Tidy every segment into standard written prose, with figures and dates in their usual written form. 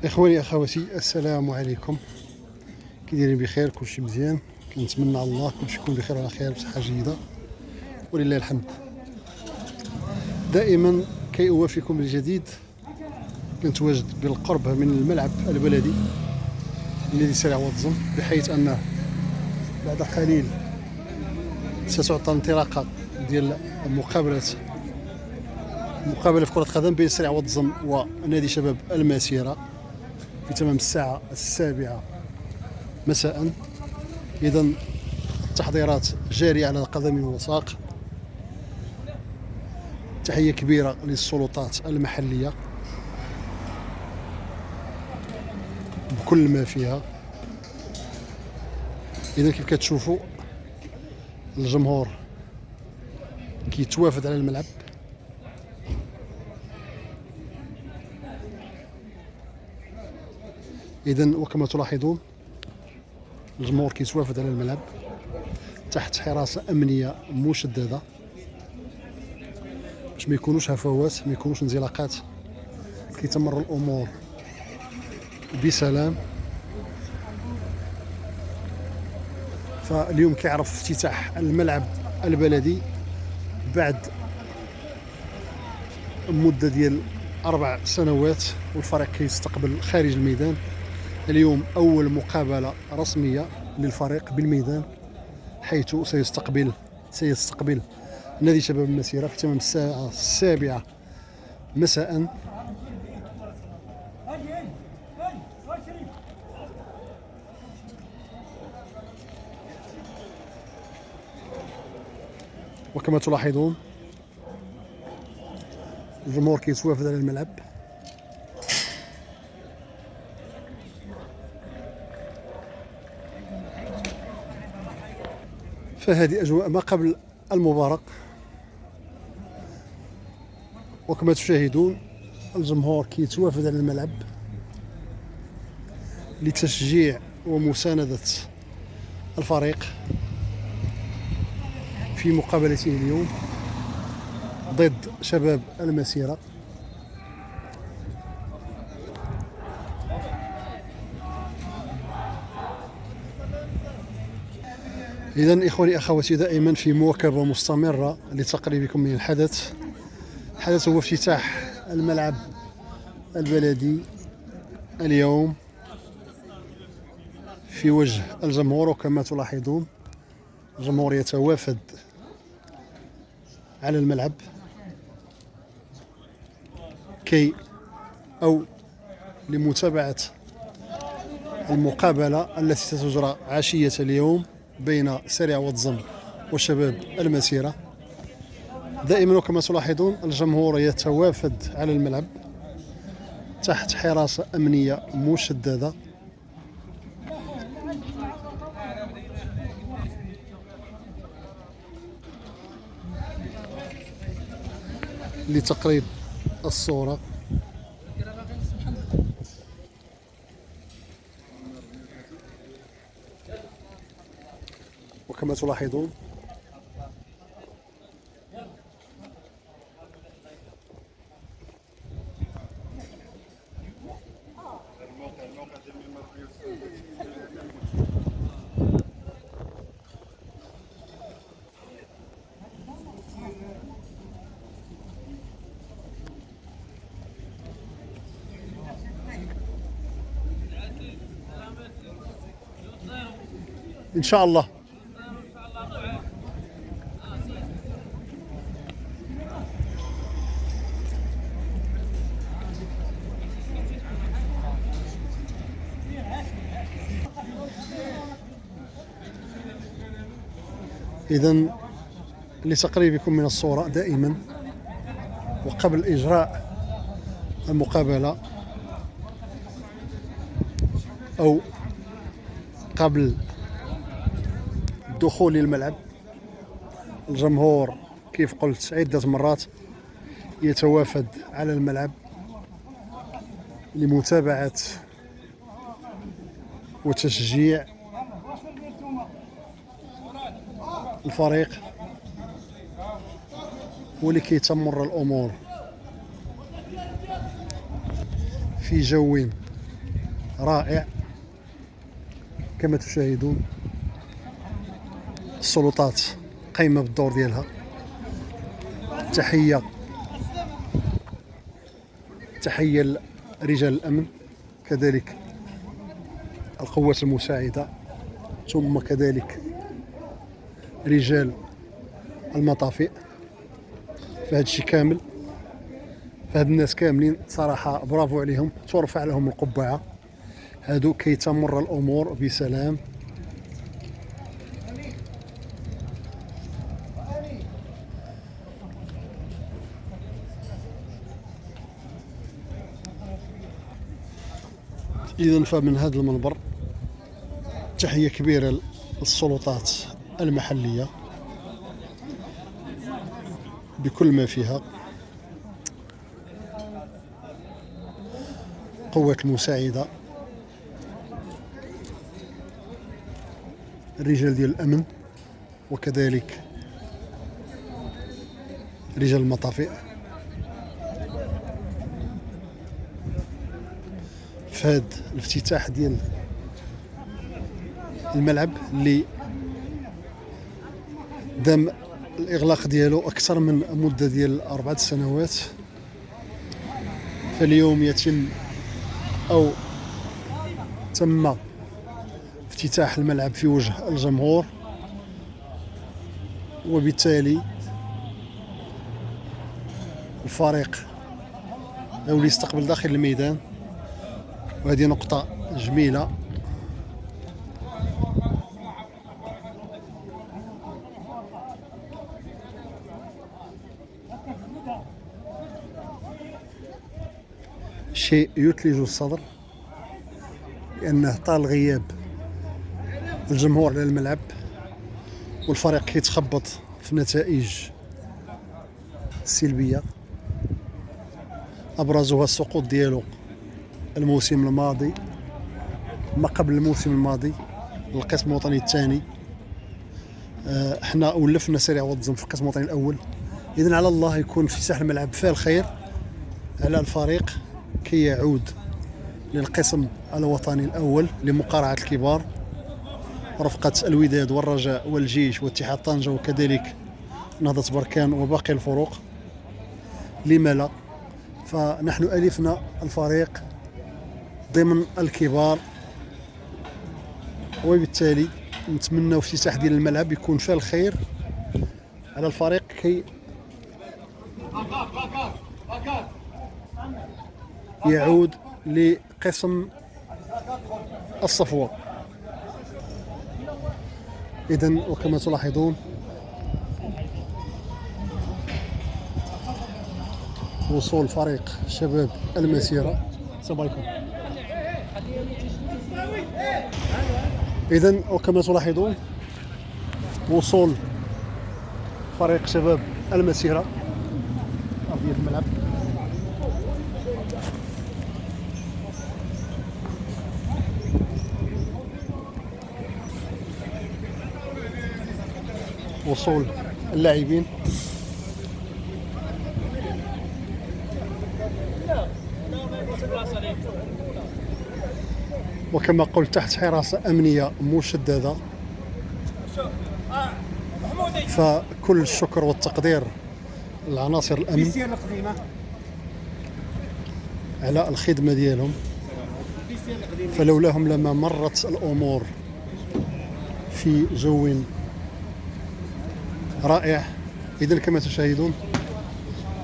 اخواني اخواتي، السلام عليكم. كي دايرين؟ بخير؟ كلشي مزيان؟ كنتمنى على الله كلشي يكون بخير وعلى خير بصحه جيده ولله الحمد. دائما كي اوافيكم بالجديد. كنتواجد بالقرب من الملعب البلدي الذي سريع واتزم، بحيث انه بعد قليل ستعطى انطلاقه ديال مقابله في كره قدم بين سريع واتزم ونادي شباب المسيره في تمام الساعه 7 مساء. اذا التحضيرات جاريه على قدم وساق. تحيه كبيره للسلطات المحليه بكل ما فيها. اذا كيف كتشوفوا الجمهور كيتوافد على الملعب. اذا وكما تلاحظون الجمهور كيتوافد على الملعب تحت حراسه امنيه مشدده باش ما يكونوش هفوات، ما يكونوش انزلاقات، كيتمر الامور بسلام. فاليوم كيعرف افتتاح الملعب البلدي بعد مده ديال 4 سنوات، والفريق كيستقبل خارج الميدان. اليوم اول مقابله رسميه للفريق بالميدان، حيث سيستقبل نادي شباب المسيره في تمام الساعه 7 مساء. وكما تلاحظون الجمهور كيتوافد على الملعب. فهذه أجواء ما قبل المباراة. وكما تشاهدون الجمهور كيتوافد على الملعب لتشجيع ومساندة الفريق في مقابلته اليوم ضد شباب المسيرة. إذن إخواني أخواتي، دائما في مواكبة مستمرة لتقريبكم من الحدث. الحدث هو افتتاح الملعب البلدي اليوم في وجه الجمهور. وكما تلاحظون الجمهور يتوافد على الملعب لمتابعة المقابلة التي ستجرى عشية اليوم بين سريع واتزم وشباب المسيرة. دائما وكما تلاحظون الجمهور يتوافد على الملعب تحت حراسة أمنية مشددة. لتقريب الصورة وكما تلاحظون إن شاء الله. إذن لتقريبكم من الصورة دائما وقبل إجراء المقابلة أو قبل الدخول للملعب، الجمهور كيف قلت عدة مرات يتوافد على الملعب لمتابعة وتشجيع الفريق، ولكي تمر الأمور في جو رائع كما تشاهدون. السلطات قايمة بالدور ديالها. تحية لرجال الأمن، كذلك القوات المساعدة، ثم كذلك رجال المطافئ. فهاد الشيء كامل، فهاد الناس كاملين صراحة برافو عليهم، ترفع لهم القبعة. هادو كي تمر الأمور بسلام. إذن فمن هذا المنبر تحية كبيرة للسلطات المحلية بكل ما فيها، قوات المساعدة، الرجال ديال الأمن، وكذلك رجال المطافئ. فهاد الافتتاح ديال الملعب اللي دام الإغلاق ديالو أكثر من مدة ديال 4 سنوات، فاليوم يتم أو تم افتتاح الملعب في وجه الجمهور، وبالتالي الفريق يولي يستقبل داخل الميدان، وهذه نقطة جميلة. شيء يثلج الصدر، لأنه طال غياب الجمهور على الملعب، والفريق كيتخبط في نتائج سلبية أبرزها السقوط ديالو الموسم الماضي، ما قبل الموسم الماضي للقسم الوطني الثاني. احنا ولفنا سريع والتزم في القسم الوطني الأول. إذن على الله يكون افتتاح الملعب فيه الخير على الفريق كي يعود للقسم الوطني الأول لمقارعة الكبار رفقة الوداد والرجاء والجيش واتحاد طنجة وكذلك نهضة بركان وباقي الفروق. لما لا؟ فنحن ألفنا الفريق ضمن الكبار، وبالتالي نتمنى افتتاح ديال الملعب يكون فيه الخير على الفريق كي يعود لقسم الصفوة. إذن وكما تلاحظون وصول فريق شباب المسيرة. السلام عليكم. إذن وكما تلاحظون وصول فريق شباب المسيرة أرضية الملعب. وصول اللاعبين. وكما قلت تحت حراسة أمنية مشددة. فكل الشكر والتقدير لعناصر الأمن على الخدمة ديالهم، فلولاهم لما مرت الأمور في جو رائع. إذن كما تشاهدون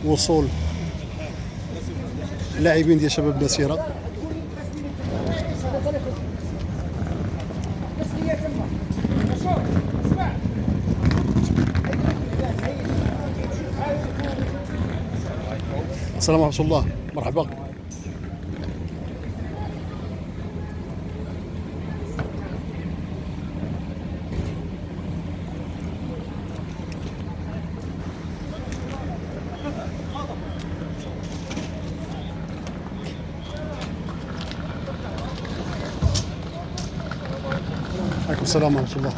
وصول لاعبين ديال شباب مسيرة. السلام ورحمة الله، مرحبا. عليكم السلام ورحمة الله.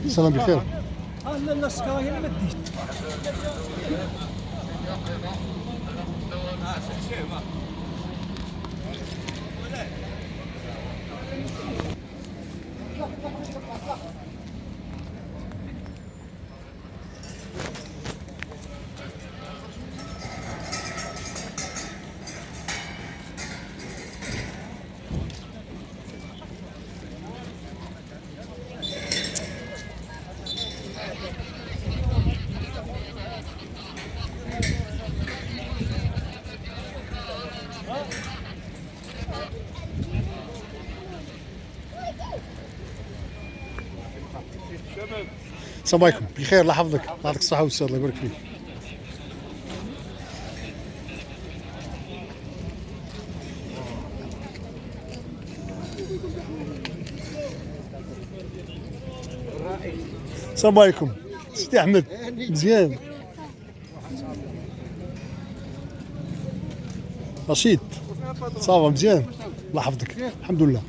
سلام بخير. لا لا السكر هنا ما تديش. السلام عليكم بخير. الله يحفظك، الله يعطيك الصحة والسلامة، الله يبارك فيك. السلام عليكم سيدي أحمد، مزيان؟ رشيد صافا مزيان؟ الله يحفظك الحمد لله.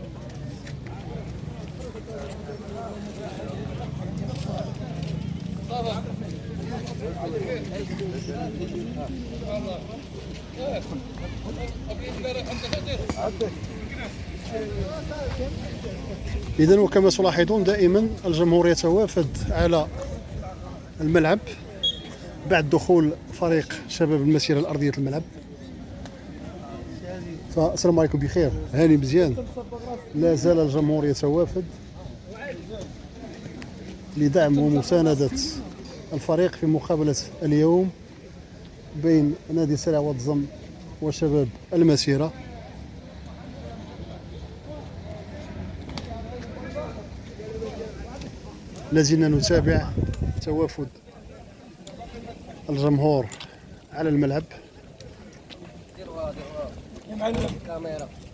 إذن وكما تلاحظون دائما الجمهور يتوافد على الملعب بعد دخول فريق شباب المسيرة لأرضية الملعب. فالسلام عليكم بخير، هاني مزيان؟ لا زال الجمهور يتوافد لدعم ومساندة الفريق في مقابلة اليوم بين نادي سريع واتزم وشباب المسيرة. لازلنا نتابع توافد الجمهور على الملعب.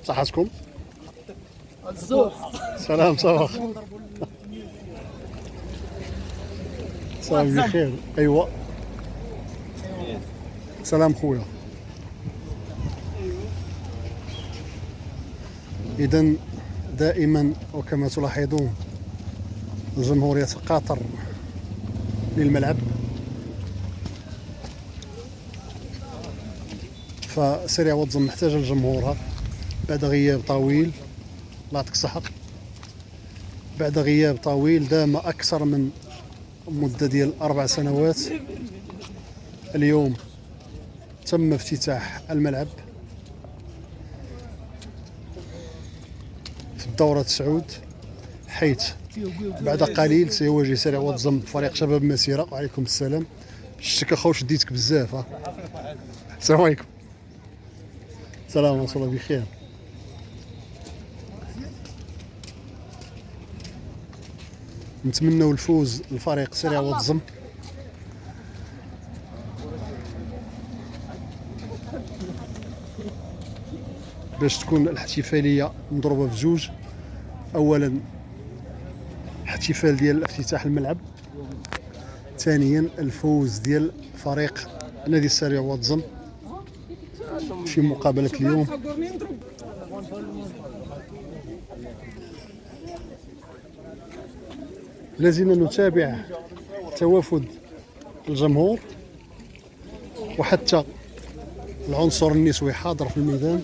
صحتكم؟ سلام صباح. سلام بخير. ايوا سلام خويا. اذا دائما وكما تلاحظون الجمهور يتقاطر للملعب، فسريع واتزم محتاج لجمهورها بعد غياب طويل. الله يعطيك الصحة. بعد غياب طويل دام أكثر من مدة ديال 4 سنوات، اليوم تم افتتاح الملعب في الدورة 9، حيث بعد قليل سيواجه سريع واتزم فريق شباب مسيرة. وعليكم السلام. شتك اخو شديتك بزاف. السلام عليكم. سلام ورحمة الله بخير. نتمنوا الفوز لفريق سريع واتزم. باش تكون الاحتفالية مضروبة في جوج. اولا احتفال ديال افتتاح الملعب، ثانيا الفوز ديال فريق نادي السريع واتزم في مقابلة اليوم. لازلنا نتابع توافد الجمهور وحتى العنصر النسوي حاضر في الميدان.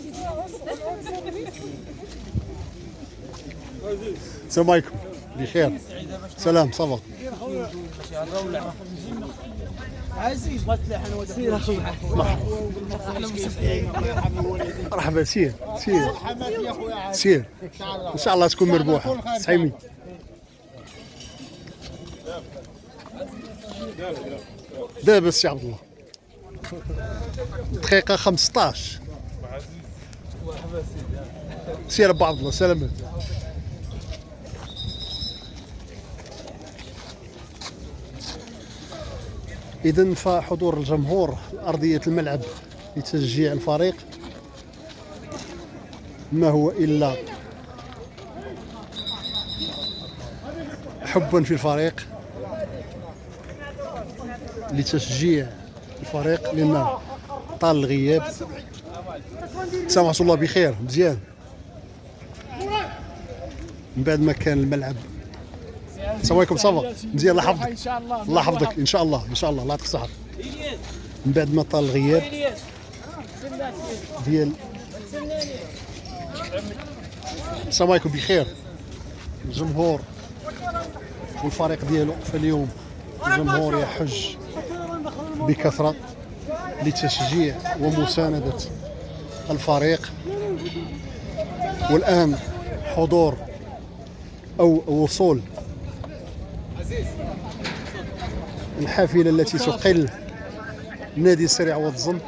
السلام عليكم بخير. سلام صافا. مرحبا. سير سير سير ان شاء الله تكون مربوحه. سعيمي دابا السي عبد الله دقيقه 15. سير ابو عبد الله. سلامات. إذن فحضور الجمهور أرضية الملعب لتشجيع الفريق ما هو إلا حبا في الفريق لتشجيع الفريق لأن طال الغياب. سامح الله بخير مزيان من بعد ما كان الملعب. السلام عليكم صافا مزيان الله يحفظك ان شاء الله الله يحفظك ان شاء الله ان شاء الله الله يعطيك الصحة. من بعد ما طال الغياب ديال السلام عليكم بخير الجمهور والفريق ديالو. فاليوم الجمهور يحج بكثرة لتشجيع ومساندة الفريق. والآن حضور أو وصول الحافلة التي تقل نادي سريع واتزم.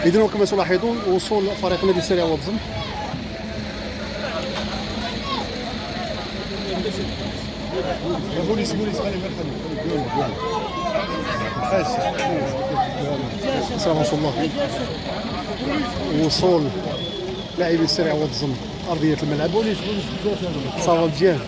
إذن وكما تلاحظون وصول فريق نادي سريع واتزم. السلام عليكم الله. وصول لاعبي السريع واتزم أرضية الملعب. صافا مزيان.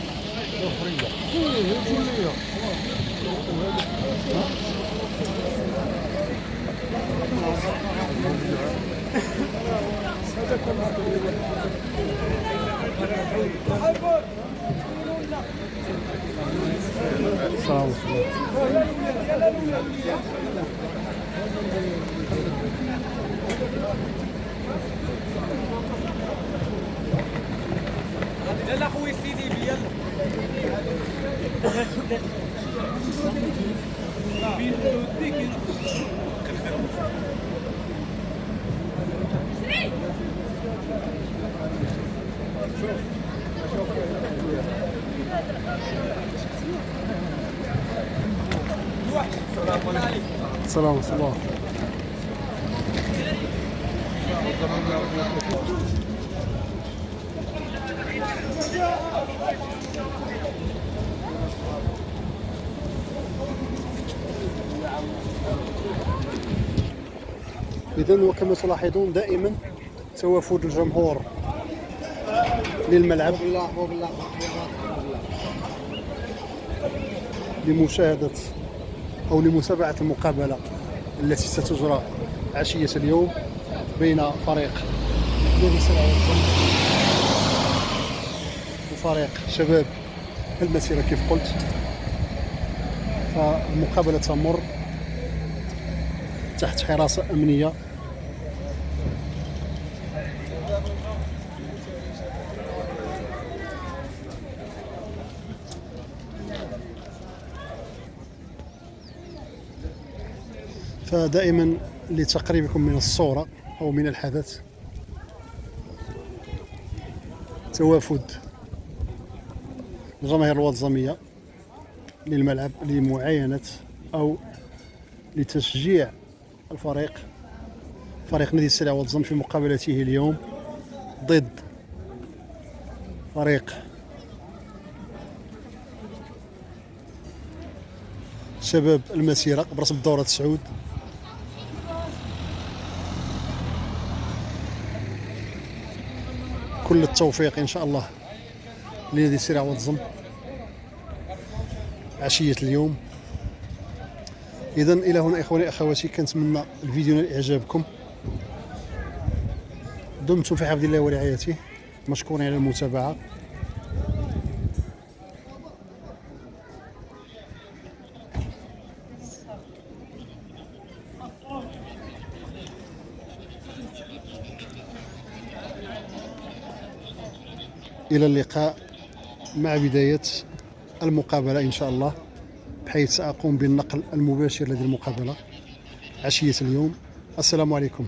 لا خويا سيدي بيا السلام عليكم الله. إذن وكما تلاحظون دائما توافد الجمهور للملعب لمشاهدة أو لمتابعة المقابلة التي ستجرى عشية اليوم بين فريق نادي سريع واتزم وفريق شباب المسيرة كيف قلت. فالمقابلة تمر تحت حراسة أمنية. فدائما لتقريبكم من الصورة أو من الحدث توافد الجماهير الواتزمية للملعب لمعاينة أو لتشجيع فريق نادي السريع واتزم في مقابلته اليوم ضد فريق شباب المسيرة برسم دورة سعود. كل التوفيق إن شاء الله لنادي السريع واتزم عشية اليوم. إذن إلى هنا إخواني أخواتي كنتمنى الفيديو نال إعجابكم. دمتم في حفظ الله ورعايته. مشكورين على المتابعة. إلى اللقاء مع بداية المقابلة إن شاء الله، بحيث سأقوم بالنقل المباشر لهذه المقابلة عشية اليوم. السلام عليكم.